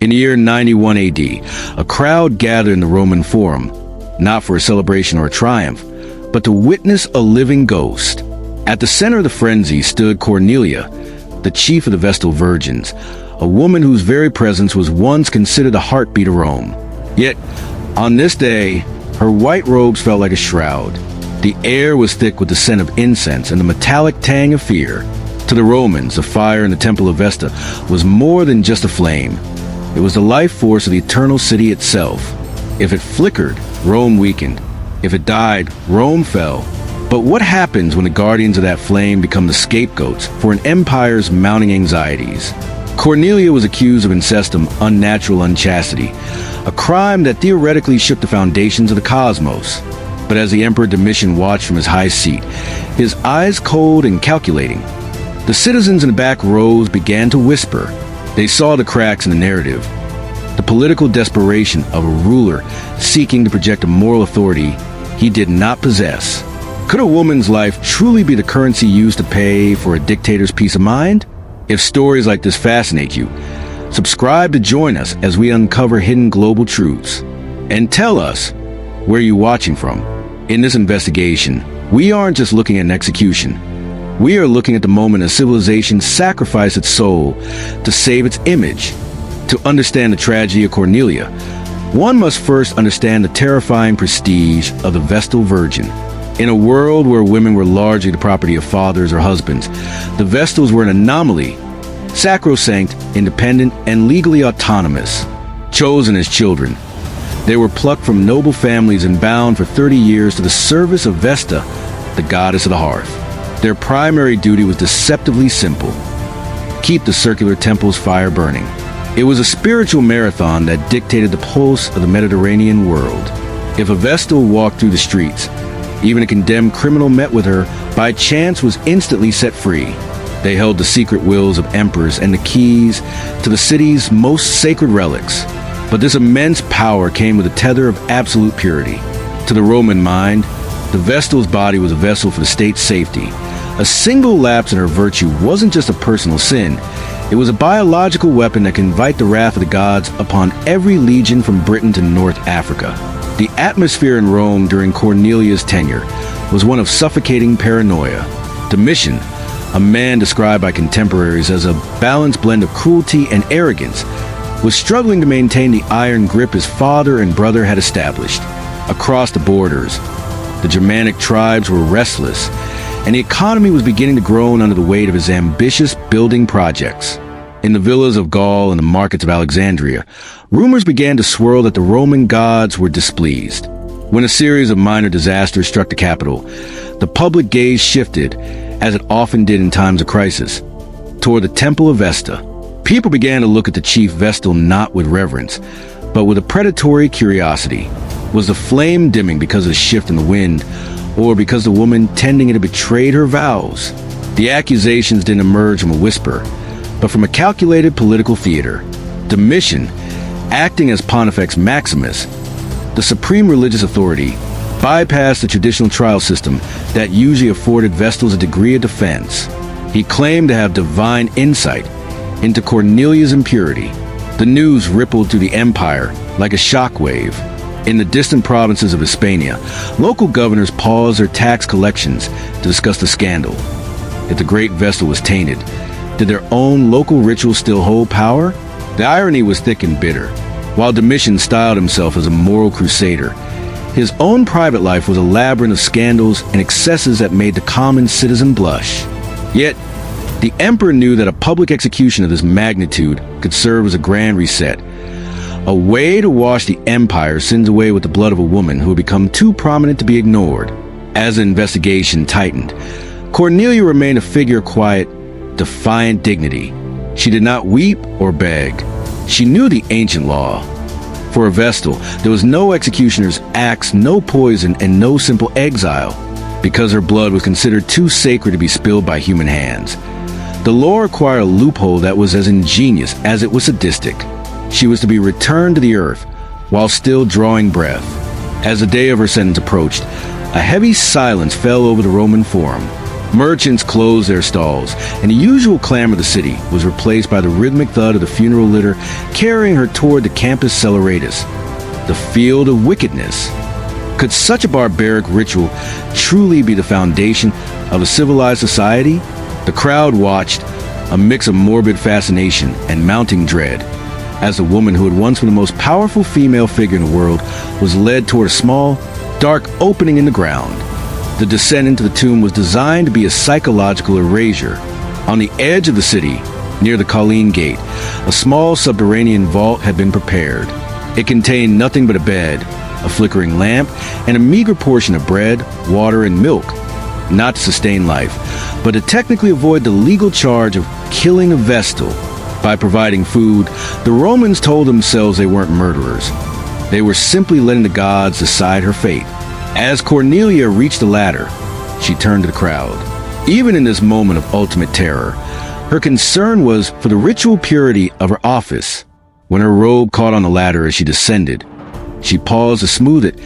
In the year 91 AD, a crowd gathered in the Roman Forum, not for a celebration or a triumph, but to witness a living ghost. At the center of the frenzy stood Cornelia, the chief of the Vestal Virgins, a woman whose very presence was once considered the heartbeat of Rome. Yet, on this day, her white robes felt like a shroud. The air was thick with the scent of incense and the metallic tang of fear. To the Romans, the fire in the Temple of Vesta was more than just a flame. It was the life force of the eternal city itself. If it flickered, Rome weakened. If it died, Rome fell. But what happens when the guardians of that flame become the scapegoats for an empire's mounting anxieties? Cornelia was accused of incestum, unnatural unchastity, a crime that theoretically shook the foundations of the cosmos. But as the Emperor Domitian watched from his high seat, his eyes cold and calculating, the citizens in the back rows began to whisper. They saw the cracks in the narrative, the political desperation of a ruler seeking to project a moral authority he did not possess. Could a woman's life truly be the currency used to pay for a dictator's peace of mind? If stories like this fascinate you, subscribe to join us as we uncover hidden global truths. And tell us, where you're watching from. In this investigation, we aren't just looking at an execution. We are looking at the moment a civilization sacrificed its soul to save its image. To understand the tragedy of Cornelia, one must first understand the terrifying prestige of the Vestal Virgin. In a world where women were largely the property of fathers or husbands, the Vestals were an anomaly, sacrosanct, independent, and legally autonomous. Chosen as children, they were plucked from noble families and bound for 30 years to the service of Vesta, the goddess of the hearth. Their primary duty was deceptively simple: keep the circular temple's fire burning. It was a spiritual marathon that dictated the pulse of the Mediterranean world. If a Vestal walked through the streets, even a condemned criminal met with her by chance was instantly set free. They held the secret wills of emperors and the keys to the city's most sacred relics. But this immense power came with a tether of absolute purity. To the Roman mind, the Vestal's body was a vessel for the state's safety. A single lapse in her virtue wasn't just a personal sin. It was a biological weapon that could invite the wrath of the gods upon every legion from Britain to North Africa. The atmosphere in Rome during Cornelia's tenure was one of suffocating paranoia. Domitian, a man described by contemporaries as a balanced blend of cruelty and arrogance, was struggling to maintain the iron grip his father and brother had established. Across the borders, the Germanic tribes were restless, and the economy was beginning to groan under the weight of his ambitious building projects. In the villas of Gaul and the markets of Alexandria, rumors began to swirl that the Roman gods were displeased. When a series of minor disasters struck the capital, the public gaze shifted, as it often did in times of crisis, toward the Temple of Vesta. People began to look at the chief Vestal not with reverence, but with a predatory curiosity. Was the flame dimming because of the shift in the wind, or because the woman tending it had betrayed her vows? The accusations didn't emerge from a whisper, but from a calculated political theater. Domitian, acting as Pontifex Maximus, the supreme religious authority, bypassed the traditional trial system that usually afforded Vestals a degree of defense. He claimed to have divine insight into Cornelia's impurity. The news rippled through the empire like a shockwave. In the distant provinces of Hispania, local governors paused their tax collections to discuss the scandal. If the great Vestal was tainted, did their own local rituals still hold power? The irony was thick and bitter. While Domitian styled himself as a moral crusader, his own private life was a labyrinth of scandals and excesses that made the common citizen blush. Yet, the emperor knew that a public execution of this magnitude could serve as a grand reset, a way to wash the empire's sins away with the blood of a woman who had become too prominent to be ignored. As the investigation tightened, Cornelia remained a figure of quiet, defiant dignity. She did not weep or beg. She knew the ancient law. For a Vestal, there was no executioner's axe, no poison, and no simple exile, because her blood was considered too sacred to be spilled by human hands. The law required a loophole that was as ingenious as it was sadistic. She was to be returned to the earth while still drawing breath. As the day of her sentence approached, a heavy silence fell over the Roman Forum. Merchants closed their stalls, and the usual clamor of the city was replaced by the rhythmic thud of the funeral litter carrying her toward the campus Celeratus, the field of wickedness. Could such a barbaric ritual truly be the foundation of a civilized society? The crowd watched, a mix of morbid fascination and mounting dread, as the woman who had once been the most powerful female figure in the world was led toward a small, dark opening in the ground. The descent into the tomb was designed to be a psychological erasure. On the edge of the city, near the Colleen Gate, a small subterranean vault had been prepared. It contained nothing but a bed, a flickering lamp, and a meager portion of bread, water, and milk, not to sustain life, but to technically avoid the legal charge of killing a Vestal. By providing food, the Romans told themselves they weren't murderers. They were simply letting the gods decide her fate. As Cornelia reached the ladder, she turned to the crowd. Even in this moment of ultimate terror, her concern was for the ritual purity of her office. When her robe caught on the ladder as she descended, she paused to smooth it,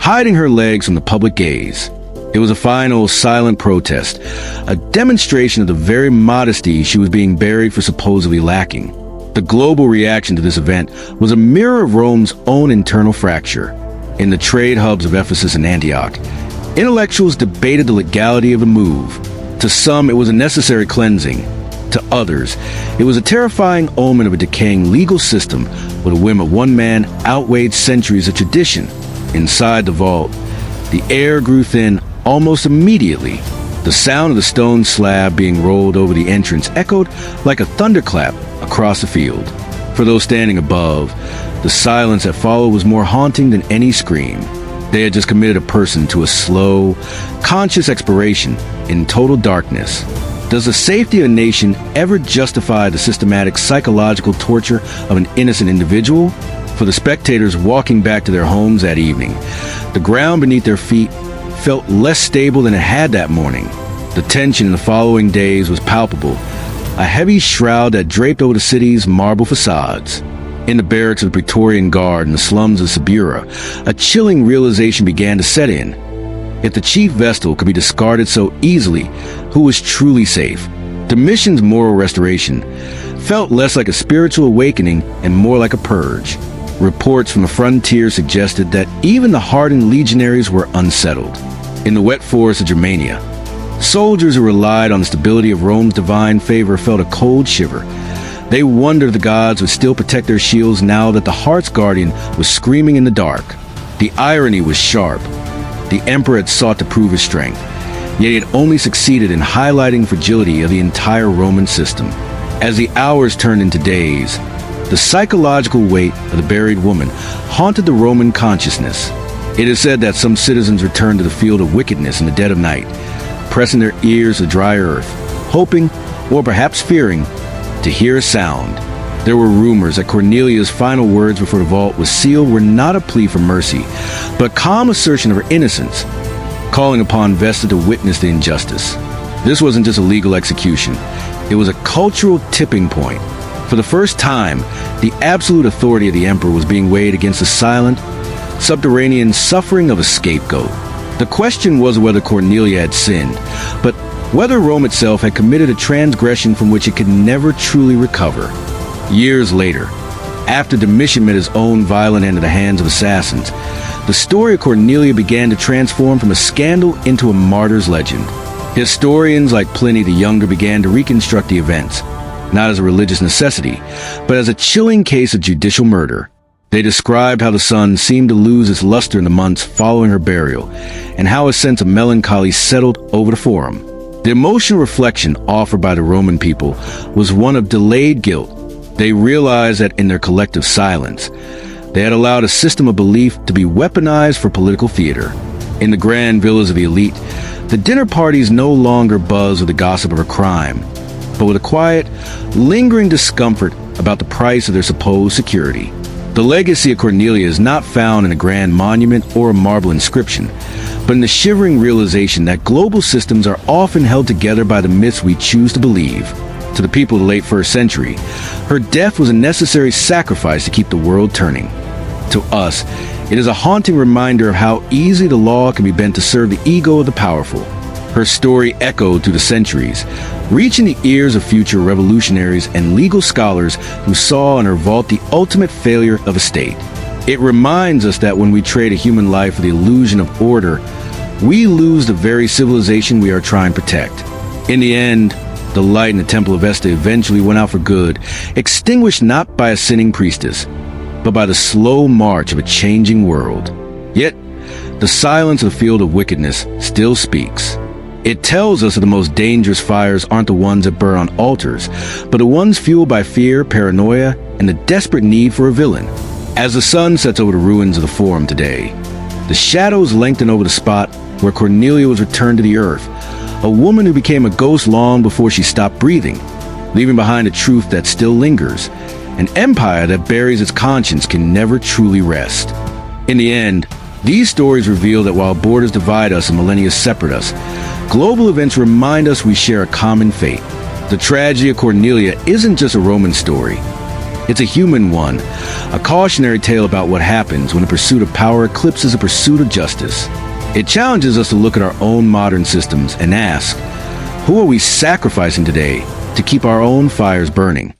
hiding her legs from the public gaze. It was a final, silent protest, a demonstration of the very modesty she was being buried for supposedly lacking. The global reaction to this event was a mirror of Rome's own internal fracture. In the trade hubs of Ephesus and Antioch, intellectuals debated the legality of the move. To some, it was a necessary cleansing. To others, it was a terrifying omen of a decaying legal system where the whim of one man outweighed centuries of tradition. Inside the vault, the air grew thin almost immediately. The sound of the stone slab being rolled over the entrance echoed like a thunderclap across the field. For those standing above, the silence that followed was more haunting than any scream. They had just committed a person to a slow, conscious expiration in total darkness. Does the safety of a nation ever justify the systematic psychological torture of an innocent individual? For the spectators walking back to their homes that evening, the ground beneath their feet felt less stable than it had that morning. The tension in the following days was palpable, a heavy shroud that draped over the city's marble facades. In the barracks of the Praetorian Guard in the slums of Subura, a chilling realization began to set in. If the chief Vestal could be discarded so easily, who was truly safe? Domitian's moral restoration felt less like a spiritual awakening and more like a purge. Reports from the frontier suggested that even the hardened legionaries were unsettled. In the wet forests of Germania, soldiers who relied on the stability of Rome's divine favor felt a cold shiver. They wondered if the gods would still protect their shields now that the Heart's Guardian was screaming in the dark. The irony was sharp. The Emperor had sought to prove his strength, yet he had only succeeded in highlighting fragility of the entire Roman system. As the hours turned into days, the psychological weight of the buried woman haunted the Roman consciousness. It is said that some citizens returned to the field of wickedness in the dead of night, pressing their ears to dry earth, hoping, or perhaps fearing, to hear a sound. There were rumors that Cornelia's final words before the vault was sealed were not a plea for mercy, but a calm assertion of her innocence, calling upon Vesta to witness the injustice. This wasn't just a legal execution. It was a cultural tipping point. For the first time, the absolute authority of the emperor was being weighed against the silent, subterranean suffering of a scapegoat. The question was whether Cornelia had sinned, but whether Rome itself had committed a transgression from which it could never truly recover. Years later, after Domitian met his own violent end at the hands of assassins, the story of Cornelia began to transform from a scandal into a martyr's legend. Historians like Pliny the Younger began to reconstruct the events, not as a religious necessity, but as a chilling case of judicial murder. They described how the sun seemed to lose its luster in the months following her burial, and how a sense of melancholy settled over the forum. The emotional reflection offered by the Roman people was one of delayed guilt. They realized that in their collective silence, they had allowed a system of belief to be weaponized for political theater. In the grand villas of the elite, the dinner parties no longer buzzed with the gossip of a crime, but with a quiet, lingering discomfort about the price of their supposed security. The legacy of Cornelia is not found in a grand monument or a marble inscription, but in the shivering realization that global systems are often held together by the myths we choose to believe. To the people of the late 1st century, her death was a necessary sacrifice to keep the world turning. To us, it is a haunting reminder of how easily the law can be bent to serve the ego of the powerful. Her story echoed through the centuries, reaching the ears of future revolutionaries and legal scholars who saw in her vault the ultimate failure of a state. It reminds us that when we trade a human life for the illusion of order, we lose the very civilization we are trying to protect. In the end, the light in the Temple of Vesta eventually went out for good, extinguished not by a sinning priestess, but by the slow march of a changing world. Yet, the silence of the field of wickedness still speaks. It tells us that the most dangerous fires aren't the ones that burn on altars, but the ones fueled by fear, paranoia, and the desperate need for a villain. As the sun sets over the ruins of the Forum today, the shadows lengthen over the spot where Cornelia was returned to the earth, a woman who became a ghost long before she stopped breathing, leaving behind a truth that still lingers. An empire that buries its conscience can never truly rest. In the end, these stories reveal that while borders divide us and millennia separate us, global events remind us we share a common fate. The tragedy of Cornelia isn't just a Roman story. It's a human one, a cautionary tale about what happens when the pursuit of power eclipses the pursuit of justice. It challenges us to look at our own modern systems and ask, who are we sacrificing today to keep our own fires burning?